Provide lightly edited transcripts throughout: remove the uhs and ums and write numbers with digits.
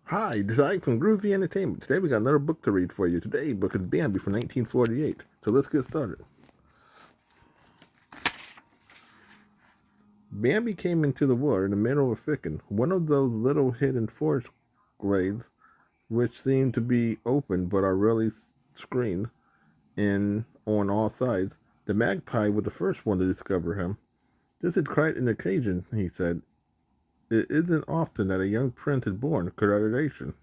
Hi, this is Ike from Groovy Entertainment. Today we got another book to read for you. Today's book is Bambi from 1948. So let's get started. Bambi came into the wood in the middle of a thicket, one of those little hidden forest glades which seem to be open but are really screened in on all sides. The magpie was the first one to discover him. This is quite an occasion, he said. It isn't often that a young prince is born. Congratulations.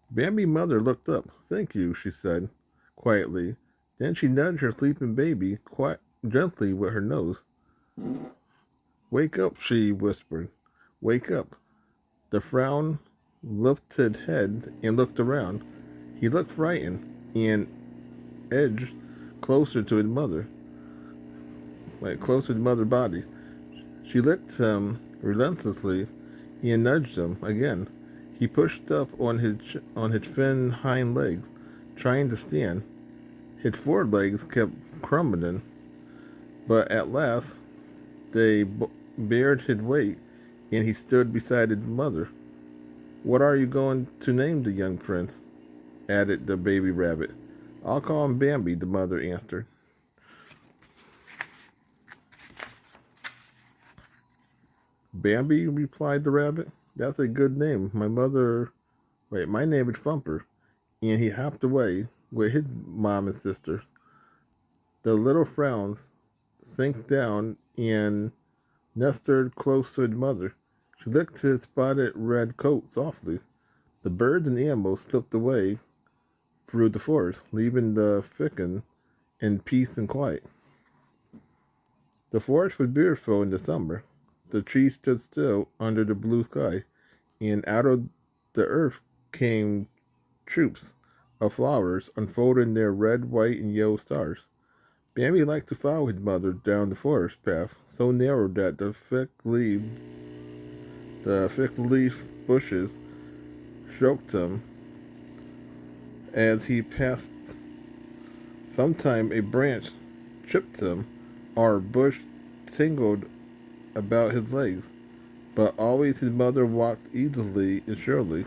Bambi's mother looked up. Thank you, she said quietly. Then she nudged her sleeping baby quite gently with her nose. Wake up, she whispered. Wake up. The frown lifted head and looked around. He looked frightened and edged closer to his mother, closer to his mother's body. She licked him relentlessly and nudged him again. He pushed up on his thin hind legs, trying to stand. His forelegs kept crumbling, but at last they bared his weight, and he stood beside his mother. What are you going to name the young prince? Added the baby rabbit. I'll call him Bambi, the mother answered. Bambi, replied the rabbit. That's a good name. My name is Thumper. And he hopped away with his mom and sister. The little frowns sank down and nestled close to his mother. She licked his spotted red coat softly. The birds and animals slipped away through the forest, leaving the thicket in peace and quiet. The forest was beautiful in the summer. The trees stood still under the blue sky, and out of the earth came troops of flowers unfolding their red, white, and yellow stars. Bambi liked to follow his mother down the forest path, so narrow that the thick leaf bushes stroked him as he passed. Sometime a branch tripped him, or a bush tingled about his legs, but always his mother walked easily and surely.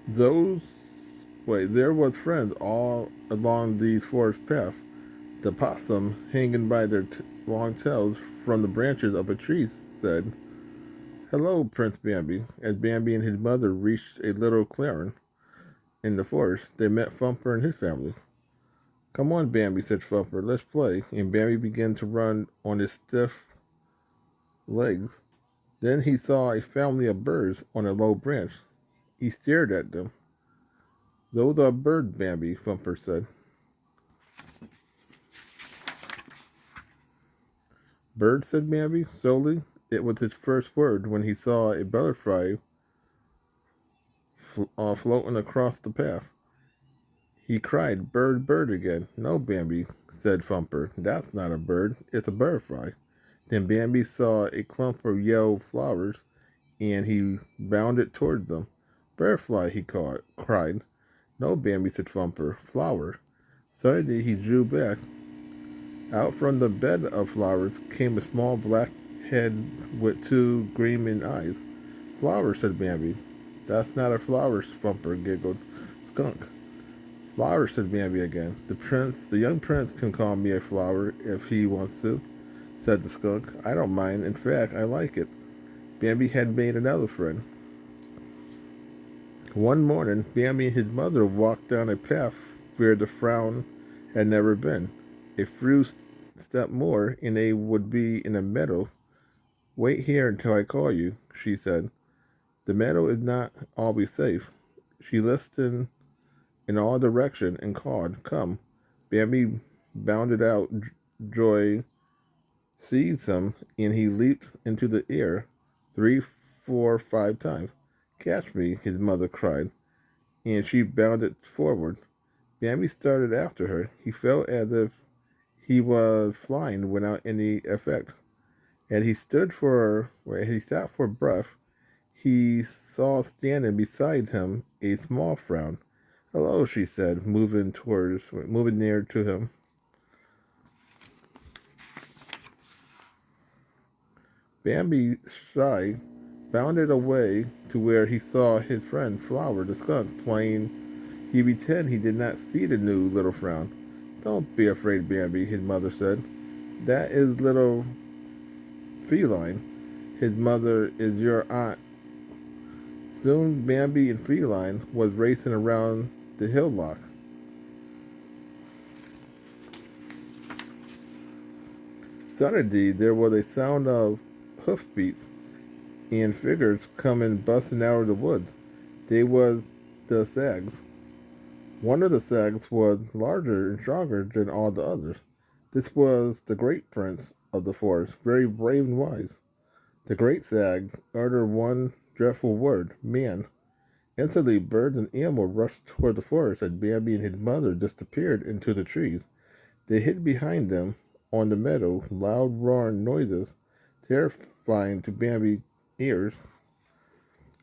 Those there was friends all along these forest paths. The possum, hanging by their long tails from the branches of a tree, said, "Hello, Prince Bambi." As Bambi and his mother reached a little clearing in the forest, they met Thumper and his family. Come on, Bambi, said Thumper, let's play. And Bambi began to run on his stiff legs. Then he saw a family of birds on a low branch. He stared at them. Those are birds, Bambi, Thumper said. Birds, said Bambi, slowly. It was his first word when he saw a butterfly floating across the path. He cried, bird, bird again. No, Bambi, said Thumper. That's not a bird. It's a butterfly. Then Bambi saw a clump of yellow flowers, and he bounded toward them. Butterfly, cried. No, Bambi, said Thumper. Flower. Suddenly he drew back. Out from the bed of flowers came a small black head with two gleaming eyes. Flower, said Bambi. That's not a flower, Thumper giggled. Skunk. Flower, said Bambi again. The young prince can call me a flower if he wants to, said the skunk. I don't mind. In fact, I like it. Bambi had made another friend. One morning, Bambi and his mother walked down a path where the frown had never been. A few steps more, and they would be in a meadow. Wait here until I call you, she said. The meadow is not always safe. She listened in all directions and called, Come. Bambi bounded out. Joy seized him, and he leaped into the air 3, 4, 5 times. Catch me, his mother cried, and she bounded forward. Bambi started after her. He felt as if he was flying without any effect. And he sat for breath. He saw standing beside him a small frown. Hello, she said, moving near to him. Bambi, shy, bounded away to where he saw his friend Flower the skunk playing. He pretended he did not see the new little frown. Don't be afraid, Bambi, his mother said. That is little Feline. His mother is your aunt. Soon Bambi and Feline was racing around the hillock. Suddenly there was a sound of hoofbeats and figures coming busting out of the woods. They was the Sags. One of the Sags was larger and stronger than all the others. This was the great prince of the forest, very brave and wise. The great Sag uttered one dreadful word, man. Instantly, birds and animals rushed toward the forest as Bambi and his mother disappeared into the trees. They hid behind them on the meadow, loud roaring noises, terrifying to Bambi's ears.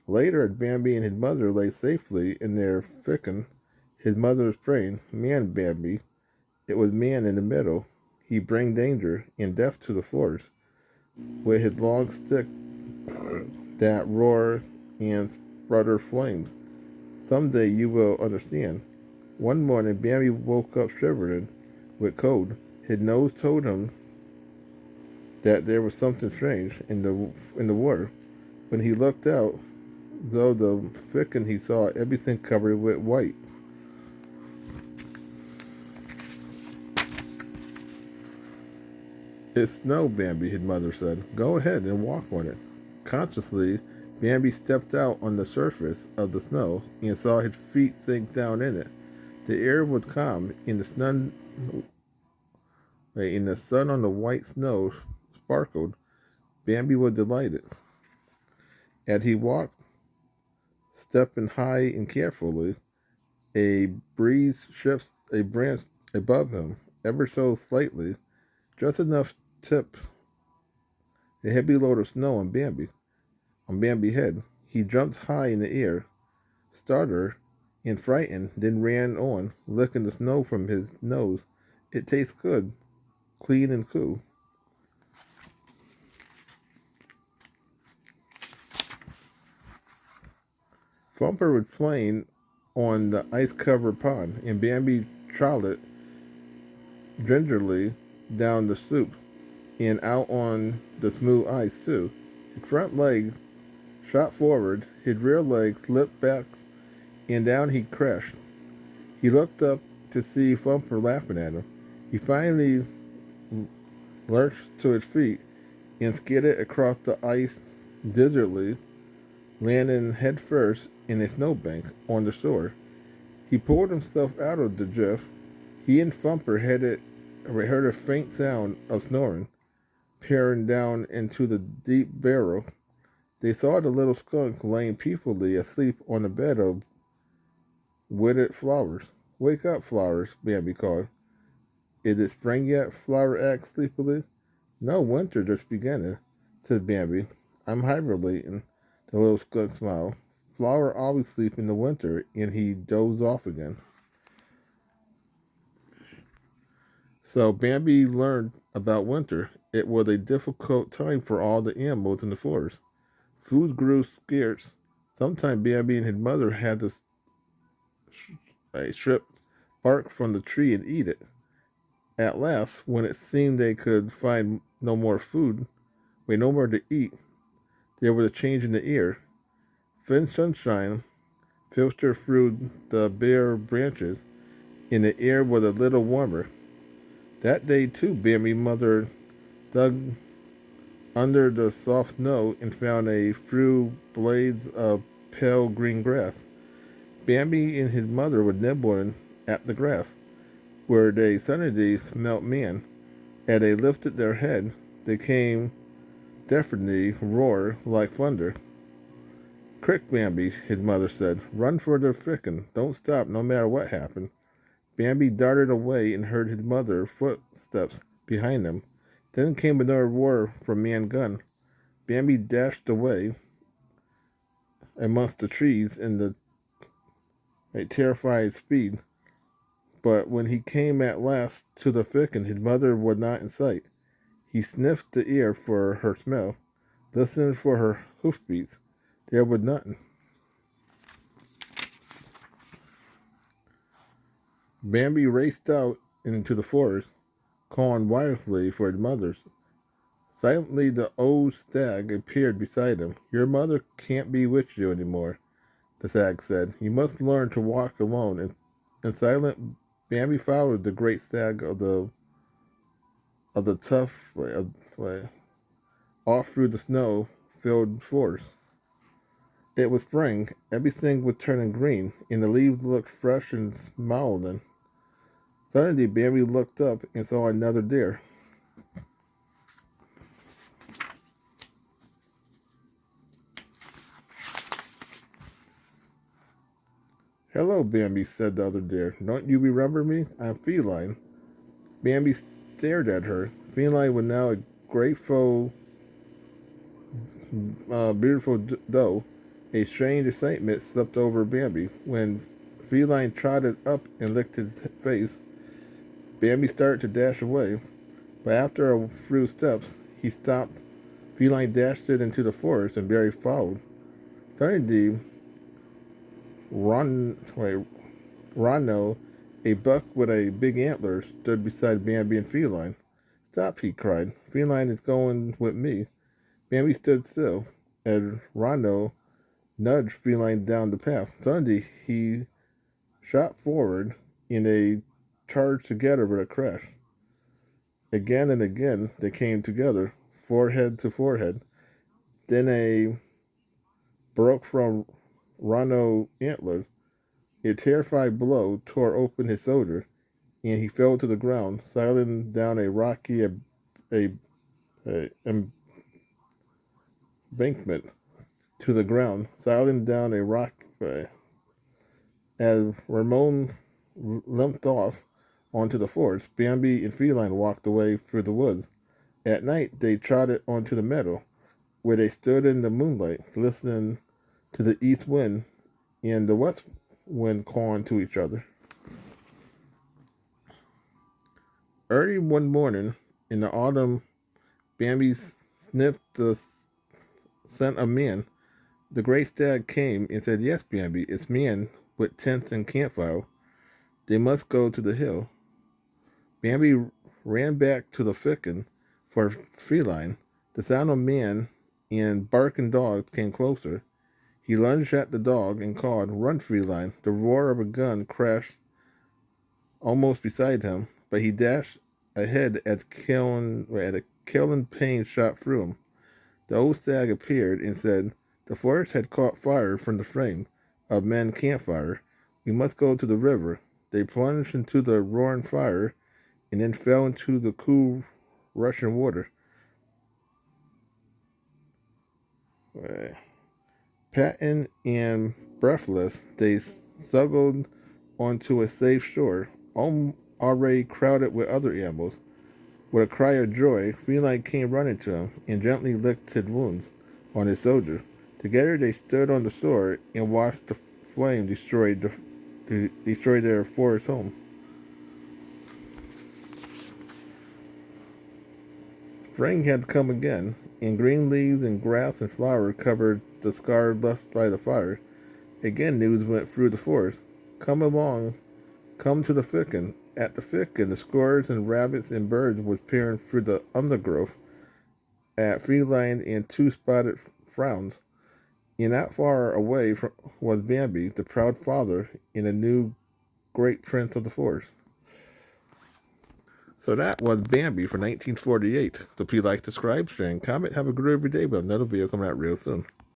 Later, as Bambi and his mother lay safely in their thicket, his mother was praying, Man, Bambi, it was man in the meadow. He bring danger and death to the forest with his long stick that roar and sputter flames. Someday you will understand. One morning, Bambi woke up shivering with cold. His nose told him that there was something strange in the water. When he looked out, though the thicket, he saw everything covered with white. It's snow, Bambi, his mother said. Go ahead and walk on it. Consciously, Bambi stepped out on the surface of the snow and saw his feet sink down in it. The air was calm, and the sun on the white snow sparkled. Bambi was delighted. As he walked, stepping high and carefully, a breeze shifts a branch above him, ever so slightly, just enough to tip a heavy load of snow on Bambi's head. He jumped high in the air, startled and frightened, then ran on, licking the snow from his nose. It tastes good, clean and cool. Thumper was playing on the ice-covered pond, and Bambi trotted gingerly down the slope and out on the smooth ice, too. His front legs shot forward, his rear legs slipped back, and down he crashed. He looked up to see Thumper laughing at him. He finally lurched to his feet and skidded across the ice dizzily, landing headfirst in a snowbank on the shore. He pulled himself out of the drift. He and Thumper heard a faint sound of snoring, peering down into the deep barrel. They saw the little skunk laying peacefully asleep on a bed of withered flowers. Wake up, Flowers, Bambi called. Is it spring yet? Flower asked sleepily. No, winter just beginning, said Bambi. I'm hibernating. The little skunk smiled. Flower always sleeps in the winter, and he dozed off again. So Bambi learned about winter. It was a difficult time for all the animals in the forest. Food grew scarce. Sometimes Bambi and his mother had to strip bark from the tree and eat it. At last, when it seemed they could find no more to eat, there was a change in the air. Thin sunshine filtered through the bare branches, and the air was a little warmer. That day, too, Bambi's mother dug under the soft snow and found a few blades of pale green grass. Bambi and his mother were nibbling at the grass, where they suddenly smelt man. As they lifted their head, they came deafening roar like thunder. Quick, Bambi, his mother said. Run for the thicket. Don't stop no matter what happened. Bambi darted away and heard his mother's footsteps behind him. Then came another roar from man's gun. Bambi dashed away amongst the trees at terrified speed. But when he came at last to the thicket, his mother was not in sight. He sniffed the air for her smell, listened for her hoofbeats. There was nothing. Bambi raced out into the forest, calling wildly for his mother. Silently, the old stag appeared beside him. Your mother can't be with you anymore, the stag said. You must learn to walk alone. In silent, Bambi followed the great stag of the tough way off through the snow-filled forest. It was spring. Everything was turning green, and the leaves looked fresh and smiling. Suddenly, Bambi looked up and saw another deer. Hello, Bambi, said the other deer. Don't you remember me? I'm Feline. Bambi stared at her. Feline was now a grateful, beautiful doe. A strange excitement swept over Bambi. When Feline trotted up and licked his face, Bambi started to dash away. But after a few steps, he stopped. Feline dashed it into the forest, and Bambi followed. Suddenly, Rano, a buck with a big antler, stood beside Bambi and Feline. Stop, he cried. Feline is going with me. Bambi stood still, and Rano nudged Feline down the path. Suddenly, he shot forward, and they charged together with a crash. Again and again, they came together, forehead to forehead. Then a broke from Rano's antlers. A terrified blow tore open his shoulder, and he fell to the ground, sliding down a rocky embankment to the ground, sliding down a rock. As Ramon limped off onto the forest, Bambi and Feline walked away through the woods. At night, they trotted onto the meadow, where they stood in the moonlight, listening to the east wind and the west wind calling to each other. Early one morning in the autumn, Bambi sniffed the scent of man. The great stag came and said, Yes, Bambi, it's man with tents and campfire. They must go to the hill. Bambi ran back to the thicket for Feline. The sound of man and barking dogs came closer. He lunged at the dog and called, Run, Feline. The roar of a gun crashed almost beside him, but he dashed ahead as a killing pain shot through him. The old stag appeared and said, The forest had caught fire from the flame of men's campfire. We must go to the river. They plunged into the roaring fire and then fell into the cool, rushing water. Panting and breathless, they struggled onto a safe shore, already crowded with other animals. With a cry of joy, Feline came running to him and gently licked his wounds on his shoulder. Together they stood on the shore and watched the flame destroy their forest home. Spring had come again, and green leaves and grass and flowers covered the scar left by the fire. Again news went through the forest. Come along, come to the thicket. At the thicket, the squirrels and rabbits and birds was peering through the undergrowth at Feline and two spotted frowns. And not far away was Bambi, the proud father, and a new great prince of the forest. So that was Bambi for 1948. So please like, subscribe, share, and comment. Have a good every day, but another video coming out real soon.